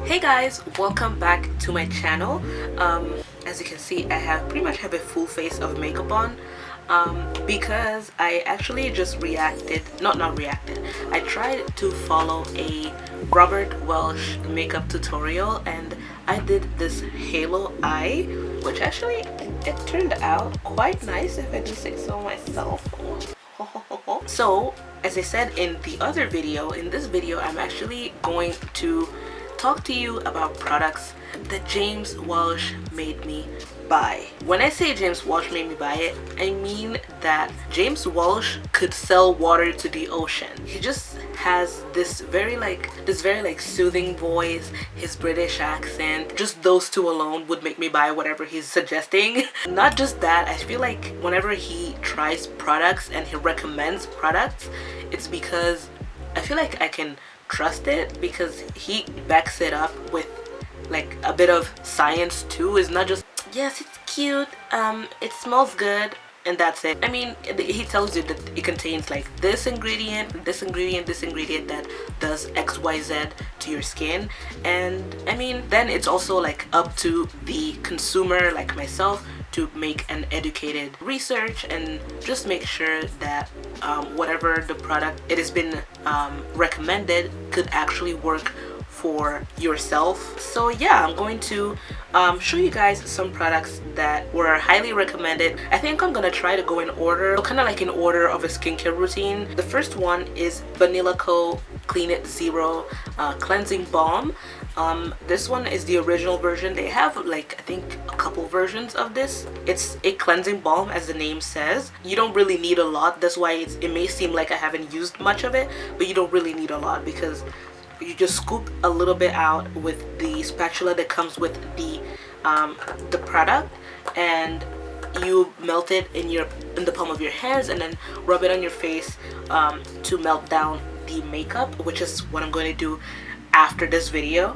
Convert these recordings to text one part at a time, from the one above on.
Hey guys, welcome back to my channel. As you can see, I pretty much have a full face of makeup on because I actually just not reacted, I tried to follow a Robert Welsh makeup tutorial and I did this halo eye, which actually it turned out quite nice if I do say so myself. So as I said in the other video, in this video I'm actually going to talk to you about products that James Welsh made me buy. When I say James Welsh made me buy it, I mean that James Welsh could sell water to the ocean. He just has this very soothing voice, his British accent. Just those two alone would make me buy whatever he's suggesting. Not just that, I feel like whenever he tries products and he recommends products, it's because I feel like I can trust it, because he backs it up with like a bit of science too. It's not just, yes, it's cute, it smells good, and that's it. I mean, he tells you that it contains like this ingredient, this ingredient, this ingredient that does XYZ to your skin. And I mean, then it's also like up to the consumer like myself to make an educated research and just make sure that whatever the product it has been recommended could actually work for yourself. So yeah, I'm going to show you guys some products that were highly recommended. I think I'm gonna try to go in order, kind of like in order of a skincare routine. The first one is Vanilla Co Clean It Zero Cleansing Balm. This one is the original version. They have like, I think, a couple versions of this. It's a cleansing balm, as the name says. You don't really need a lot. That's why it may seem like I haven't used much of it, but you don't really need a lot, because you just scoop a little bit out with the spatula that comes with the product, and you melt it in the palm of your hands and then rub it on your face to melt down the makeup, which is what I'm going to do after this video.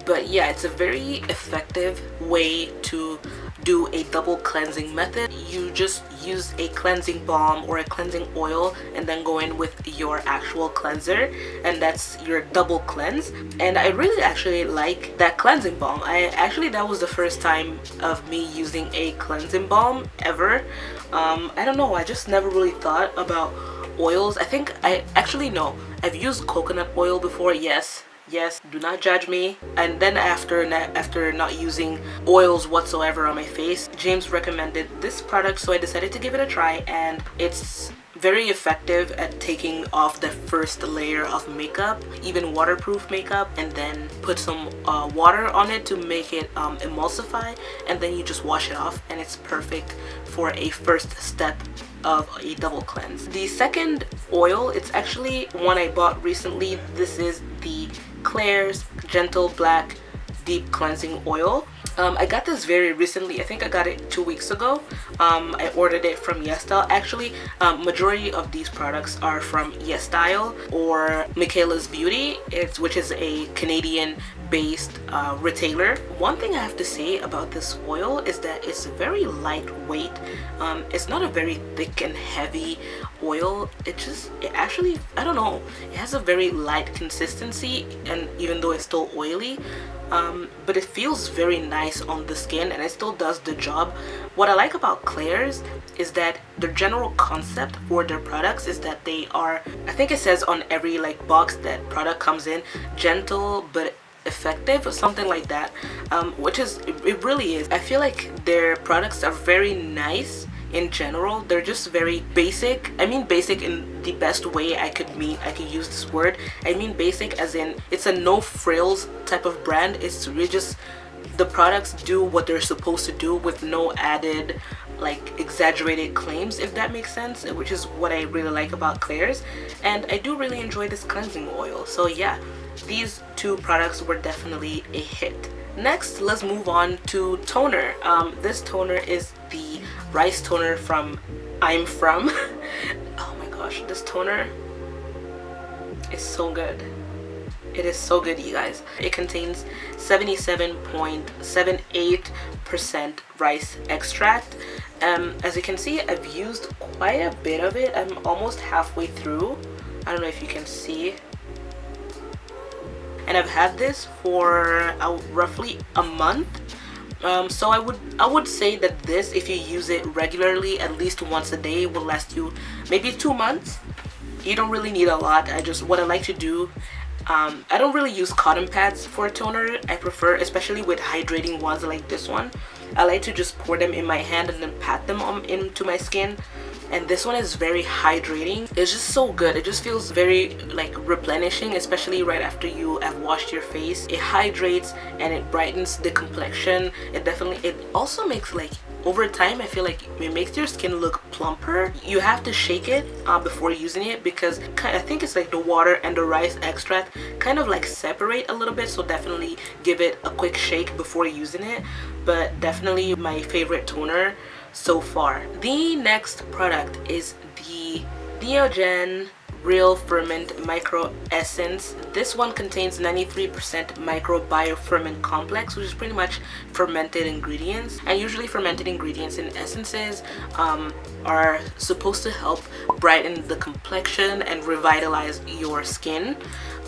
But yeah, it's a very effective way to do a double cleansing method. You just use a cleansing balm or a cleansing oil and then go in with your actual cleanser, and that's your double cleanse. And I really actually like that cleansing balm. That was the first time of me using a cleansing balm ever. I don't know, I just never really thought about oils. I think I actually know I've used coconut oil before. Yes, do not judge me. And then after not using oils whatsoever on my face, James recommended this product, so I decided to give it a try, and it's very effective at taking off the first layer of makeup, even waterproof makeup, and then put some water on it to make it emulsify, and then you just wash it off, and it's perfect for a first step of a double cleanse. The second oil, it's actually one I bought recently. This is the Klairs Gentle Black Deep Cleansing Oil. I got this very recently. I think I got it 2 weeks ago. I ordered it from YesStyle. Actually, majority of these products are from YesStyle or Michaela's Beauty, which is a Canadian based retailer. One thing I have to say about this oil is that it's very lightweight. It's not a very thick and heavy oil. It actually, I don't know, it has a very light consistency, and even though it's still oily, but it feels very nice on the skin, and it still does the job. What I like about Klairs is that the general concept for their products is that they are, I think it says on every like box that product comes in, gentle but effective or something like that, which is, it really is. I feel like their products are very nice in general. They're just very basic. I mean basic in the best way I could use this word. I mean basic as in it's a no frills type of brand. It's really just the products do what they're supposed to do with no added like exaggerated claims, if that makes sense, which is what I really like about Klairs. And I do really enjoy this cleansing oil. So yeah, these two products were definitely a hit. Next, let's move on to toner. This toner is the rice toner from I'm From. Oh my gosh, this toner is so good. It is so good, you guys. It contains 77.78% rice extract. As you can see, I've used quite a bit of it. I'm almost halfway through. I don't know if you can see. and I've had this for roughly a month. So I would say that this, if you use it regularly, at least once a day, will last you maybe 2 months. You don't really need a lot. What I like to do, I don't really use cotton pads for a toner. I prefer, especially with hydrating ones like this one, I like to just pour them in my hand and then pat them into my skin. And this one is very hydrating. It's just so good. It just feels very like replenishing, especially right after you have washed your face. It hydrates and it brightens the complexion. It also makes, like, over time, I feel like it makes your skin look plumper. You have to shake it before using it, because I think it's like the water and the rice extract kind of like separate a little bit, so definitely give it a quick shake before using it. But definitely my favorite toner so far. The next product is the Neogen Real Ferment Micro Essence. This one contains 93% microbiofilament complex, which is pretty much fermented ingredients. And usually fermented ingredients in essences are supposed to help brighten the complexion and revitalize your skin.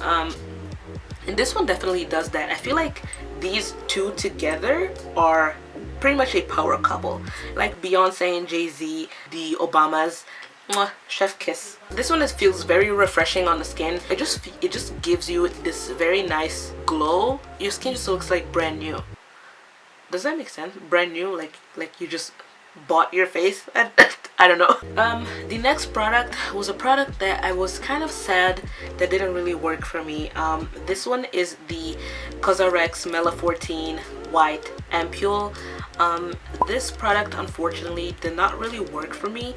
And this one definitely does that. I feel like these two together are pretty much a power couple, like Beyonce and Jay-Z, the Obamas. Mwah, chef kiss. This one feels very refreshing on the skin. It just gives you this very nice glow. Your skin just looks like brand new. Does that make sense? Brand new, like you just bought your face. I don't know. The next product was a product that I was kind of sad that didn't really work for me. This one is the Cosrx Mela 14 White Ampule. This product unfortunately did not really work for me.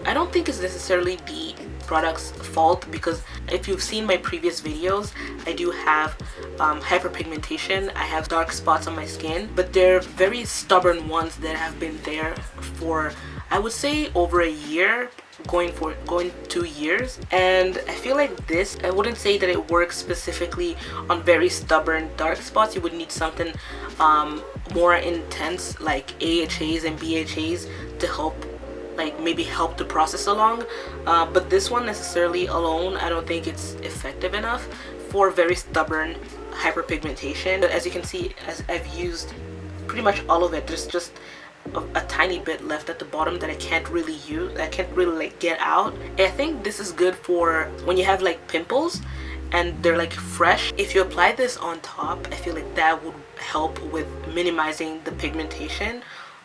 I don't think it's necessarily the product's fault, because if you've seen my previous videos, I do have hyperpigmentation. I have dark spots on my skin, but they're very stubborn ones that have been there for, I would say, over a year, going 2 years. And I feel like this, I wouldn't say that it works specifically on very stubborn dark spots. You would need something more intense, like AHAs and BHAs, to help, like, maybe help the process along. But this one necessarily alone, I don't think it's effective enough for very stubborn hyperpigmentation. But as you can see, as I've used pretty much all of it, there's just a tiny bit left at the bottom that I can't really use. I can't really like get out. I think this is good for when you have like pimples and they're like fresh. If you apply this on top, I feel like that would help with minimizing the pigmentation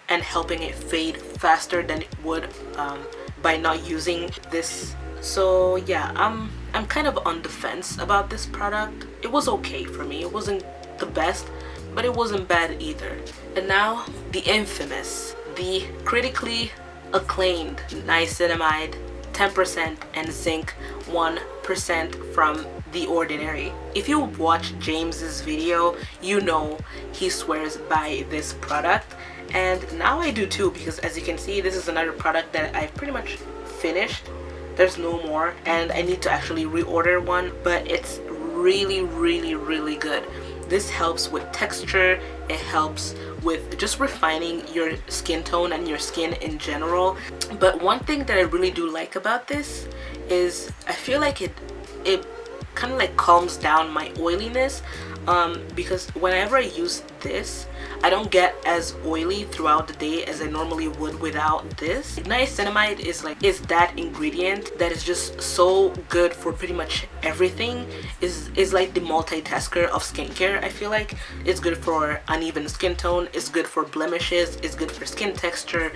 and helping it fade faster than it would by not using this. So yeah, I'm kind of on the fence about this product. It was okay for me. It wasn't the best, but it wasn't bad either. And now the infamous, the critically acclaimed niacinamide 10% and zinc 1% from The Ordinary. If you watch James's video, you know he swears by this product, and now I do too, because as you can see, this is another product that I've pretty much finished. There's no more, and I need to actually reorder one, but it's really, really, really good. This helps with texture. It helps with just refining your skin tone and your skin in general. But one thing that I really do like about this is I feel like it kind of like calms down my oiliness, because whenever I use this, I don't get as oily throughout the day as I normally would without this. Niacinamide is that ingredient that is just so good for pretty much everything. Is like the multitasker of skincare. I feel like it's good for uneven skin tone, it's good for blemishes, it's good for skin texture.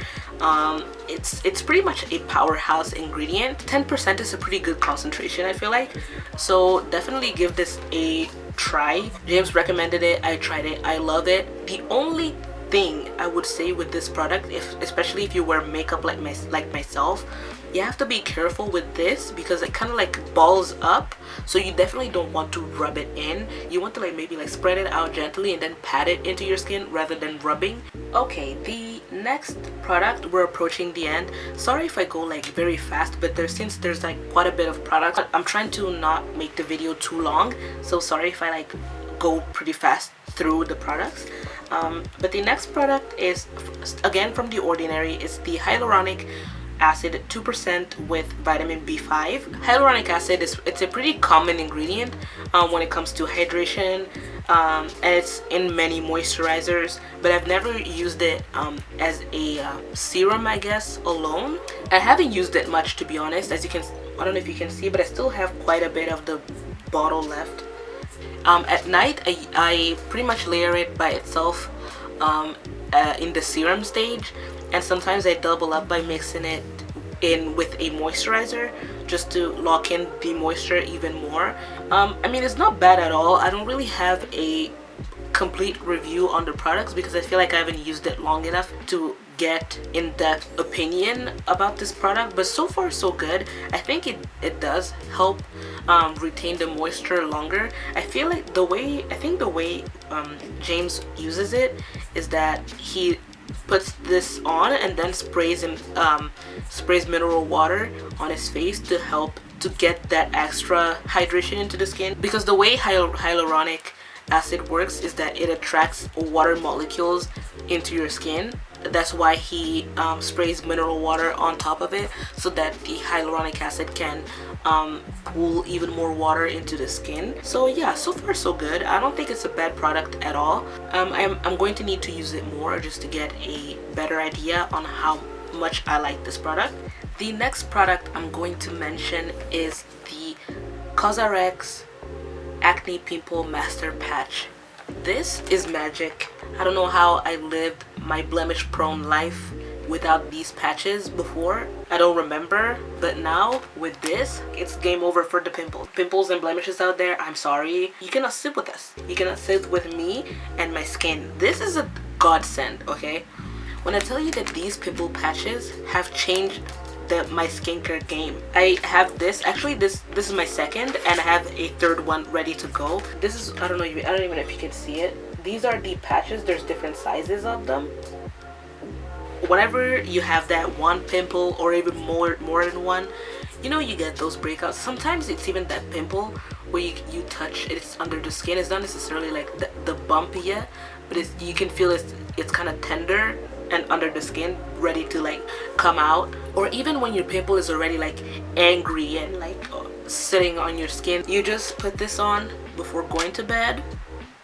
It's pretty much a powerhouse ingredient. 10% is a pretty good concentration, I feel like. So definitely give this a try. James recommended it. I tried it. I love it. The only thing I would say with this product, especially if you wear makeup like myself, you have to be careful with this because it kind of like balls up, so you definitely don't want to rub it in. You want to like maybe like spread it out gently and then pat it into your skin rather than rubbing. Okay, the next product, we're approaching the end. Sorry if I go like very fast, but since there's like quite a bit of products, I'm trying to not make the video too long, so sorry if I like go pretty fast through the products. But the next product is again from The Ordinary. It's the hyaluronic acid, 2% with vitamin B5. Hyaluronic acid it's a pretty common ingredient when it comes to hydration, and it's in many moisturizers, but I've never used it as a serum, I guess, alone. I haven't used it much, to be honest. As you can, I don't know if you can see, but I still have quite a bit of the bottle left. At night I pretty much layer it by itself in the serum stage, and sometimes I double up by mixing it in with a moisturizer just to lock in the moisture even more. I mean, it's not bad at all. I don't really have a complete review on the products because I feel like I haven't used it long enough to get in-depth opinion about this product, but so far so good. I think it does help retain the moisture longer. I feel like the way James uses it is that he puts this on and then sprays mineral water on his face to help to get that extra hydration into the skin, because the way hyaluronic acid works is that it attracts water molecules into your skin. That's why he sprays mineral water on top of it, so that the hyaluronic acid can pull even more water into the skin. So yeah, so far so good. I don't think it's a bad product at all. I'm going to need to use it more just to get a better idea on how much I like this product. The next product I'm going to mention is the CosRx Acne Pimple Master Patch. This is magic. I don't know how I lived my blemish prone life without these patches before. I don't remember, but now with this, it's game over for the pimples and blemishes out there. I'm sorry, you cannot sit with us. You cannot sit with me and my skin. This is a godsend, okay? When I tell you that these pimple patches have changed my skincare game. I have this, actually this is my second, and I have a third one ready to go. This is, I don't even know if you can see it. These are the patches. There's different sizes of them. Whenever you have that one pimple or even more than one, you know, you get those breakouts. Sometimes it's even that pimple where you touch it's under the skin. It's not necessarily like the bump yet, but you can feel it's kind of tender and under the skin, ready to like come out. Or even when your pimple is already like angry and like sitting on your skin, you just put this on before going to bed,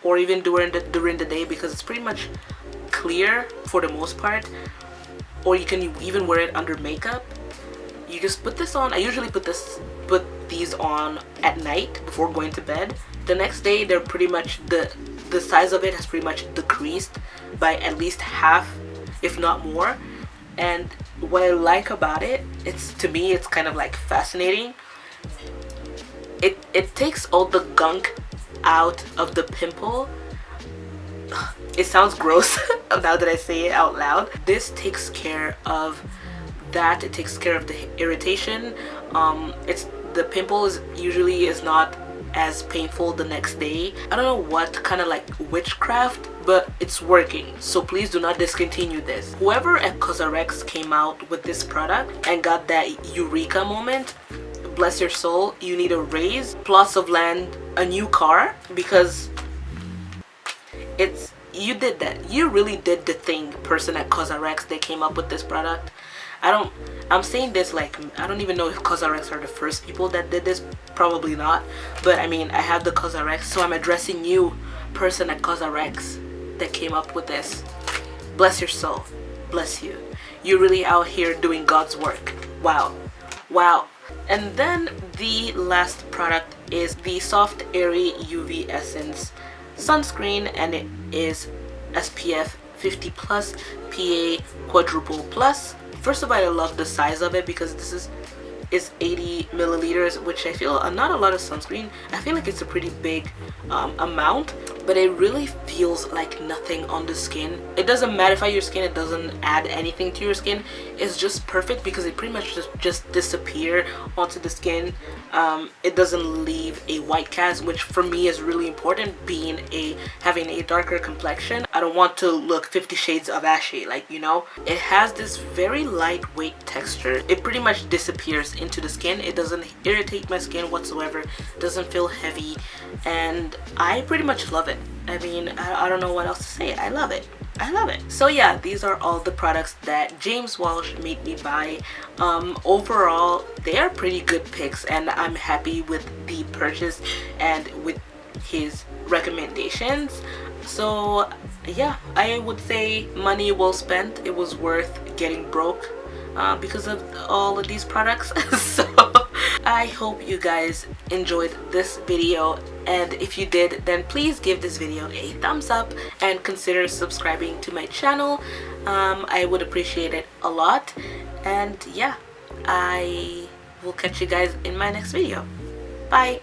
or even during the day, because it's pretty much clear for the most part. Or you can even wear it under makeup. You just put this on. I usually put these on at night before going to bed. The next day, they're pretty much the size of it has pretty much decreased by at least half, if not more. And what I like about it, to me it's kind of like fascinating. It takes all the gunk out of the pimple. It sounds gross now that I say it out loud. This takes care of that. It takes care of the irritation. The pimple usually is not as painful the next day. I don't know what kind of like witchcraft, but it's working. So please do not discontinue this. Whoever at CosRx came out with this product and got that eureka moment, bless your soul. You need a raise, plots of land, a new car, because you did that. You really did the thing, person at CosRx that came up with this product. I'm saying this like, I don't even know if CosRx are the first people that did this. Probably not. But I mean, I have the CosRx, so I'm addressing you, person at CosRx that came up with this. Bless your soul. Bless you. You're really out here doing God's work. Wow. Wow. And then the last product is the Soft Airy UV Essence sunscreen, and it is SPF 50 plus PA quadruple plus. First of all, I love the size of it because this is 80 milliliters, which I feel not a lot of sunscreen. I feel like it's a pretty big amount, but it really feels like nothing on the skin. It doesn't mattify your skin. It doesn't add anything to your skin. It's just perfect because it pretty much just disappear onto the skin. It doesn't leave a white cast, which for me is really important, having a darker complexion. I don't want to look 50 shades of ashy, like, you know. It has this very lightweight texture. It pretty much disappears into the skin. It doesn't irritate my skin whatsoever. It doesn't feel heavy, and I pretty much love it. I mean, I don't know what else to say. I love it. I love it. So yeah, these are all the products that James Welsh made me buy. Overall, they are pretty good picks, and I'm happy with the purchase and with his recommendations. So yeah, I would say money well spent. It was worth getting broke because of all of these products. So I hope you guys enjoyed this video, and if you did, then please give this video a thumbs up and consider subscribing to my channel. I would appreciate it a lot. And yeah, I will catch you guys in my next video. Bye.